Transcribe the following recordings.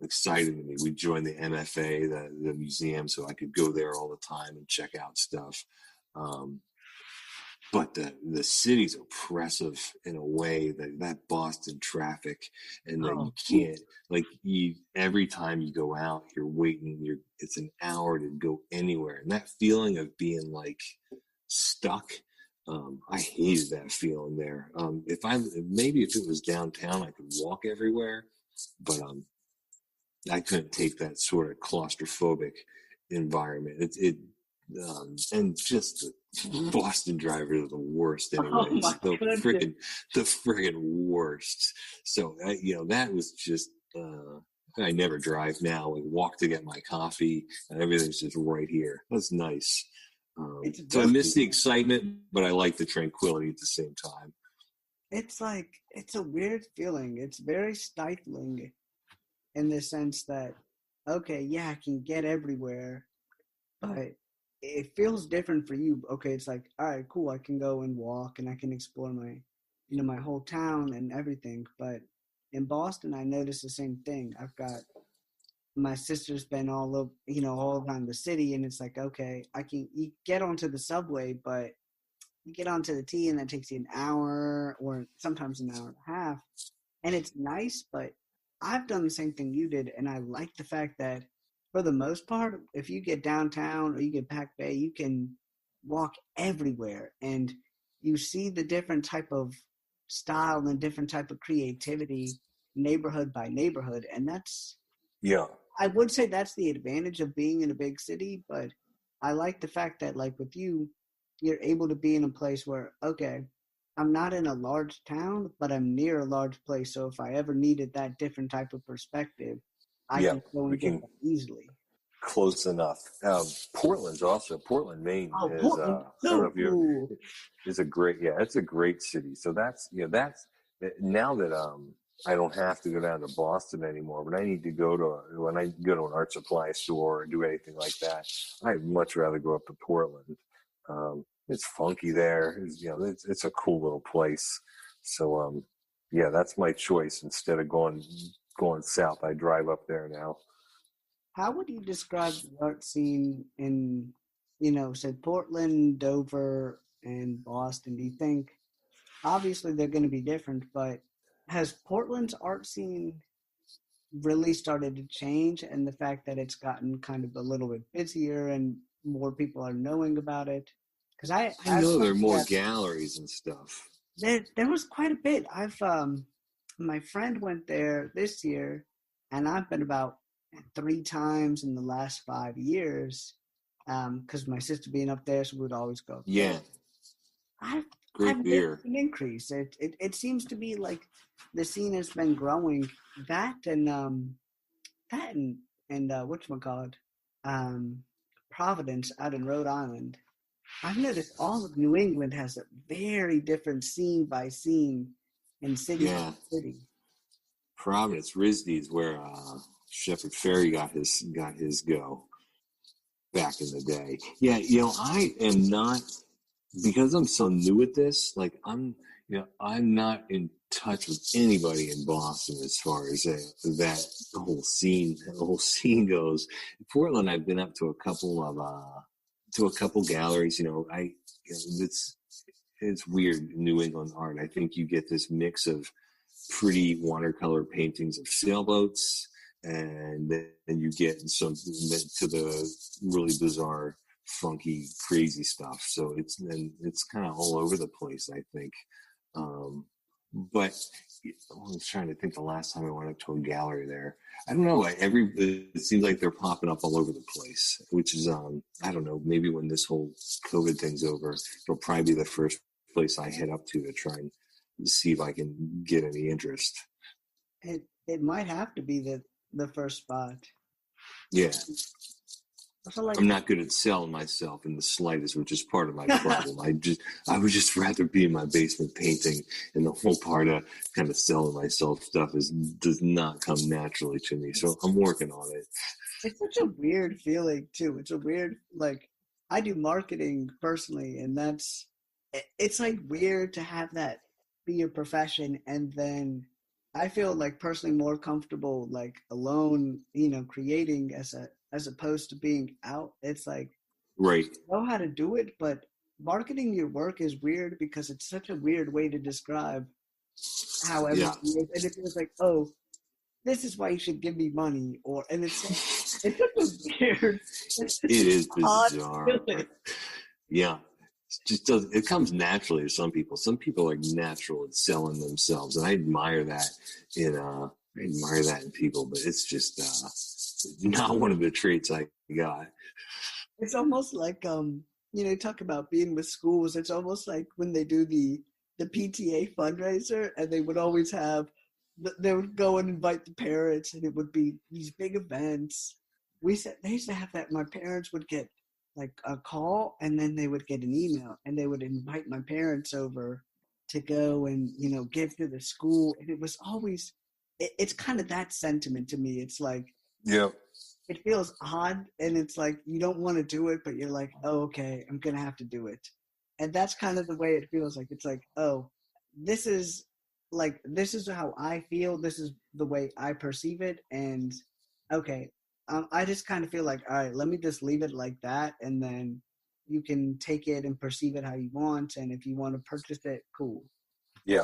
exciting to me. We joined the MFA, the museum, so I could go there all the time and check out stuff. But the city's oppressive in a way that Boston traffic, and that you can't, like, every time you go out, you're waiting. It's an hour to go anywhere, and that feeling of being like stuck. I hated that feeling there. Maybe if it was downtown, I could walk everywhere, but I couldn't take that sort of claustrophobic environment. And just the Boston drivers are the worst, anyways. The friggin' worst. So that was just. I never drive now. I walk to get my coffee, and everything's just right here. That's nice. So I miss the excitement, but I like the tranquility at the same time. It's like, it's a weird feeling. It's very stifling in the sense that, okay, yeah, I can get everywhere, but it feels different for you. Okay, it's like, all right, cool, I can go and walk and I can explore my whole town and everything. But in Boston, I noticed the same thing. I've got my sister's been all over, all around the city, and it's like, okay, you get onto the subway, but you get onto the T and that takes you an hour or sometimes an hour and a half. And it's nice, but I've done the same thing you did. And I like the fact that for the most part, if you get downtown or you get Back Bay, you can walk everywhere and you see the different type of style and different type of creativity neighborhood by neighborhood. And I would say that's the advantage of being in a big city, but I like the fact that, like with you, you're able to be in a place where, okay, I'm not in a large town, but I'm near a large place. So if I ever needed that different type of perspective, I can go and get that easily. Close enough. Portland, Maine is, Portland. I don't know if you, is a great, it's a great city. So that's now that, I don't have to go down to Boston anymore, but when I go to an art supply store or do anything like that, I'd much rather go up to Portland. It's funky there. It's a cool little place. So, that's my choice. Instead of going south, I drive up there now. How would you describe the art scene in, say Portland, Dover, and Boston? Do you think, obviously they're going to be different, but has Portland's art scene really started to change, and the fact that it's gotten kind of a little bit busier and more people are knowing about it? Because I know there are more galleries and stuff. There was quite a bit. My friend went there this year, and I've been about 3 times in the last 5 years, because my sister being up there, so we would always go. Yeah. Great beer. An increase. It seems to be like the scene has been growing. That and whatchamacallit, Providence out in Rhode Island. I've noticed all of New England has a very different scene by scene and city by city. Providence, RISD is where Shepard Fairey got his go back in the day. Yeah, I am not, because I'm so new at this, like I'm not in touch with anybody in Boston as far as that whole scene goes. In Portland, I've been up to a couple galleries. It's weird, New England art. I think you get this mix of pretty watercolor paintings of sailboats, and then you get some to the really bizarre, funky, crazy stuff. So it's kind of all over the place, I think. But I was trying to think the last time I went up to a gallery there. I don't know. It seems like they're popping up all over the place, which is, I don't know, maybe when this whole COVID thing's over, it'll probably be the first place I head up to try and see if I can get any interest. It might have to be the first spot. Yeah. I'm not good at selling myself in the slightest, which is part of my problem. I would just rather be in my basement painting, and the whole part of kind of selling myself stuff does not come naturally to me. So I'm working on it. It's such a weird feeling too. It's a weird, like, I do marketing personally, and it's like weird to have that be your profession, and then I feel like personally more comfortable like alone, creating as opposed to being out. It's like Right. know how to do it, but marketing your work is weird because it's such a weird way to describe how Yeah. everything is. And it feels like, oh, this is why you should give me money, or and it's such a weird, it's such It an is odd bizarre. feeling. Yeah. It just does. It comes naturally to some people. Some people are natural at selling themselves, and I admire that in people. But it's just not one of the traits I got. It's almost like talk about being with schools. It's almost like when they do the PTA fundraiser, and they would always have they would go and invite the parents, and it would be these big events. We said they used to have that. My parents would get like a call, and then they would get an email, and they would invite my parents over to go and give to the school, and it was always it's kind of that sentiment to me. It's like Yeah. it feels odd, and it's like you don't want to do it, but you're like, oh, okay, I'm gonna have to do it. And that's kind of the way it feels. Like it's like, oh, this is this is how I feel, this is the way I perceive it. And okay, I just kind of feel like, all right, let me just leave it like that, and then you can take it and perceive it how you want, and if you want to purchase it, cool. Yeah.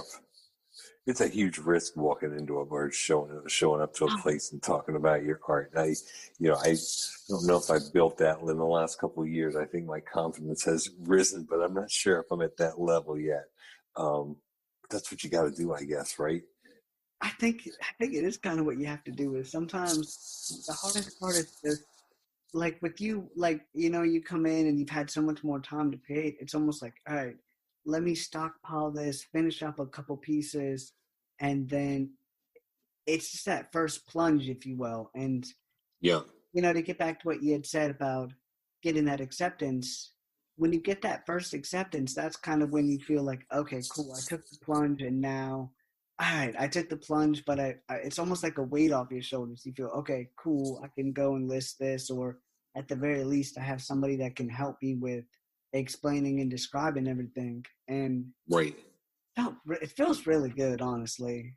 It's a huge risk walking into a bar, showing up to a place and talking about your art. I don't know if I've built that in the last couple of years. I think my confidence has risen, but I'm not sure if I'm at that level yet. That's what you got to do, I guess, right? I think it is kind of what you have to do. Is sometimes the hardest part is just like with you, like you come in and you've had so much more time to create. It's almost like, all right, let me stockpile this, finish up a couple pieces, and then it's just that first plunge, if you will. And Yeah. to get back to what you had said about getting that acceptance, when you get that first acceptance, that's kind of when you feel like, okay, cool, I took the plunge, and now, all right, I took the plunge, but it's almost like a weight off your shoulders. You feel, okay, cool, I can go and list this, or at the very least, I have somebody that can help me with explaining and describing everything. And Right. it feels really good, honestly.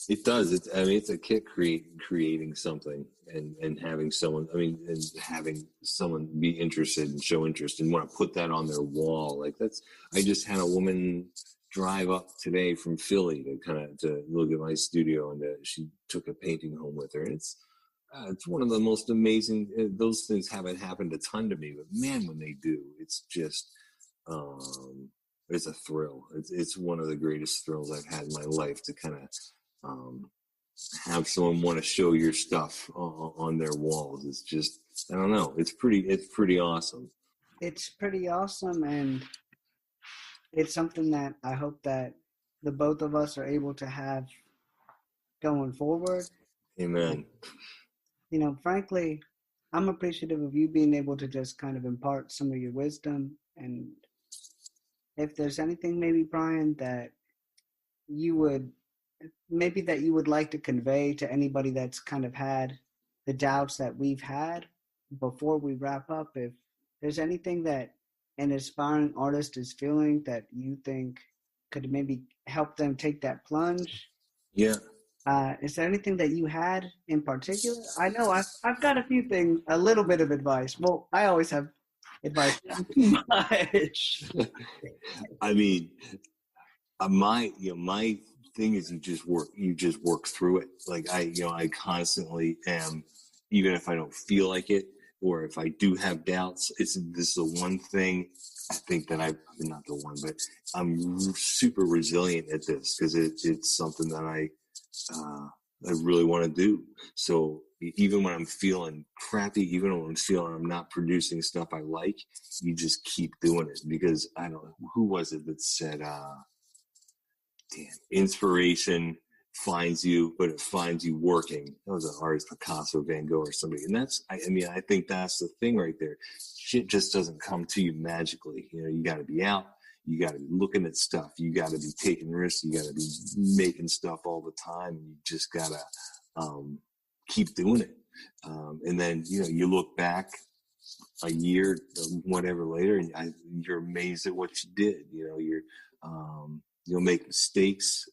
It does. It's a kick creating something and having someone. And having someone be interested and show interest and want to put that on their wall. Like that's. I just had a woman drive up today from Philly to look at my studio, and she took a painting home with her. And it's one of the most amazing. Those things haven't happened a ton to me, but man, when they do, it's just. It's a thrill. It's one of the greatest thrills I've had in my life to kind of um, have someone want to show your stuff on their walls. It's just, I don't know. It's pretty awesome. It's pretty awesome, and it's something that I hope that the both of us are able to have going forward. Amen. Frankly, I'm appreciative of you being able to just kind of impart some of your wisdom. And if there's anything, maybe Brian, that you would like to convey to anybody that's kind of had the doubts that we've had before we wrap up, if there's anything that an aspiring artist is feeling that you think could maybe help them take that plunge. Yeah. Is there anything that you had in particular? I know I've got a few things, a little bit of advice. Well, I always have advice, too much. I mean, my thing is you just work through it. Like I constantly am, even if I don't feel like it, or if I do have doubts, this is the one thing I think that not the one, but I'm super resilient at this because it's something that uh, I really want to do. So even when I'm feeling crappy, even when I'm feeling I'm not producing stuff I like, you just keep doing it because I don't know who was it that said, damn, inspiration finds you, but it finds you working. That was an artist, Picasso, Van Gogh, or somebody. And I think that's the thing right there. Shit just doesn't come to you magically. You got to be out. You got to be looking at stuff. You got to be taking risks. You got to be making stuff all the time. And you just got to keep doing it. And then, you look back a year, whatever later, and you're amazed at what you did. You'll make mistakes.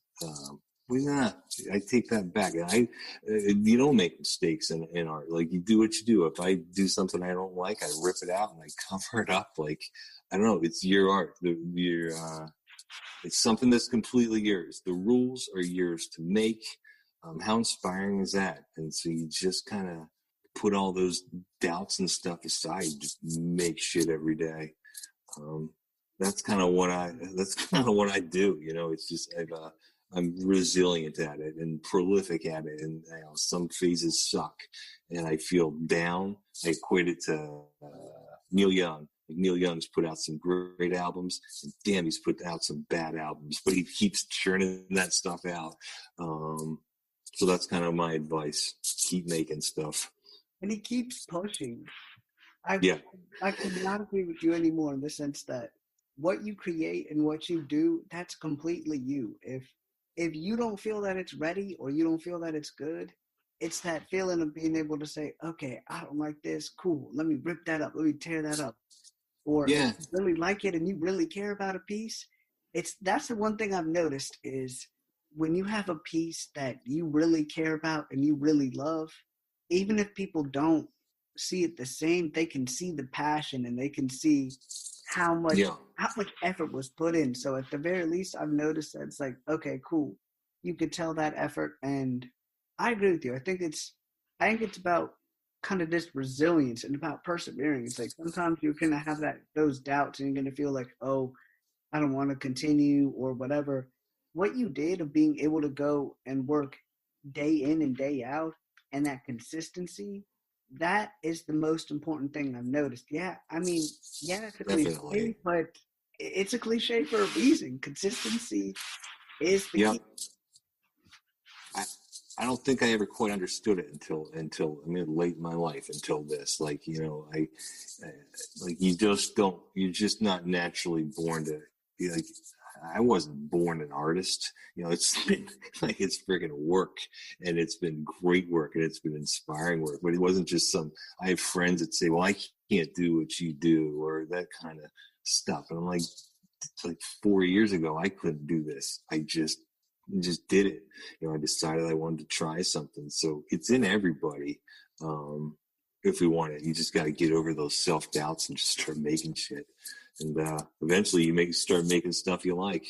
Yeah, I take that back. You don't make mistakes in art. Like you do what you do. If I do something I don't like, I rip it out and I cover it up. Like I don't know. It's your art. It's something that's completely yours. The rules are yours to make. How inspiring is that? And so you just kind of put all those doubts and stuff aside. Just make shit every day. Um, that's kind of what I do. It's just I'm resilient at it and prolific at it. And some phases suck, and I feel down. I equate it to Neil Young. Like Neil Young's put out some great albums, and damn, he's put out some bad albums, but he keeps churning that stuff out. So that's kind of my advice: keep making stuff. And he keeps pushing. I Yeah, I could not agree with you anymore in the sense that what you create and what you do, that's completely you. If you don't feel that it's ready or you don't feel that it's good, it's that feeling of being able to say, okay, I don't like this. Cool. Let me rip that up. Let me tear that up. Or if yeah, you really like it and you really care about a piece, that's the one thing I've noticed is when you have a piece that you really care about and you really love, even if people don't see it the same, they can see the passion and they can see how much yeah. how much effort was put in. So at the very least, I've noticed that it's like, okay, cool. You could tell that effort, and I agree with you. I think it's about kind of this resilience and about persevering. It's like sometimes you're gonna have those doubts and you're gonna feel like, oh, I don't want to continue or whatever. What you did of being able to go and work day in and day out and that consistency, that is the most important thing I've noticed. Yeah, I mean, yeah, it's a cliche, Definitely. but it's a cliche for a reason. Consistency is the Yep. key. I, I don't think I ever quite understood it until I mean late in my life until this. Like I like you just don't. You're just not naturally born to. Like I wasn't born an artist. It's been like it's freaking work, and it's been great work, and it's been inspiring work. But it wasn't just some. I have friends that say, "Well, I can't do what you do," or that kind of stuff, and I'm like 4 years ago, I couldn't do this. I just did it. I decided I wanted to try something. So it's in everybody. If we want it, you just got to get over those self doubts and just start making shit. And eventually, you start making stuff you like.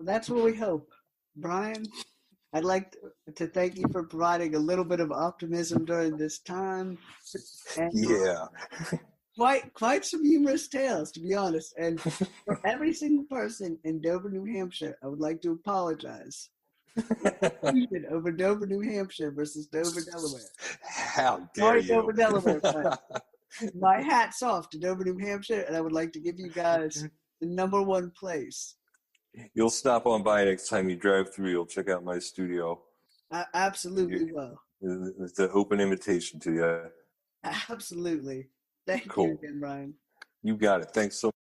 That's what we hope. Brian, I'd like to thank you for providing a little bit of optimism during this time. And Yeah. quite some humorous tales, to be honest. And for every single person in Dover, New Hampshire, I would like to apologize. Confusion over Dover, New Hampshire versus Dover, Delaware. How dare Sorry, Dover, you? Delaware, but my hat's off to Dover, New Hampshire, and I would like to give you guys the number one place. You'll stop on by next time you drive through. You'll check out my studio. I absolutely will. It's an open invitation to you. Absolutely. Thank you Cool. again, Brian. You got it. Thanks so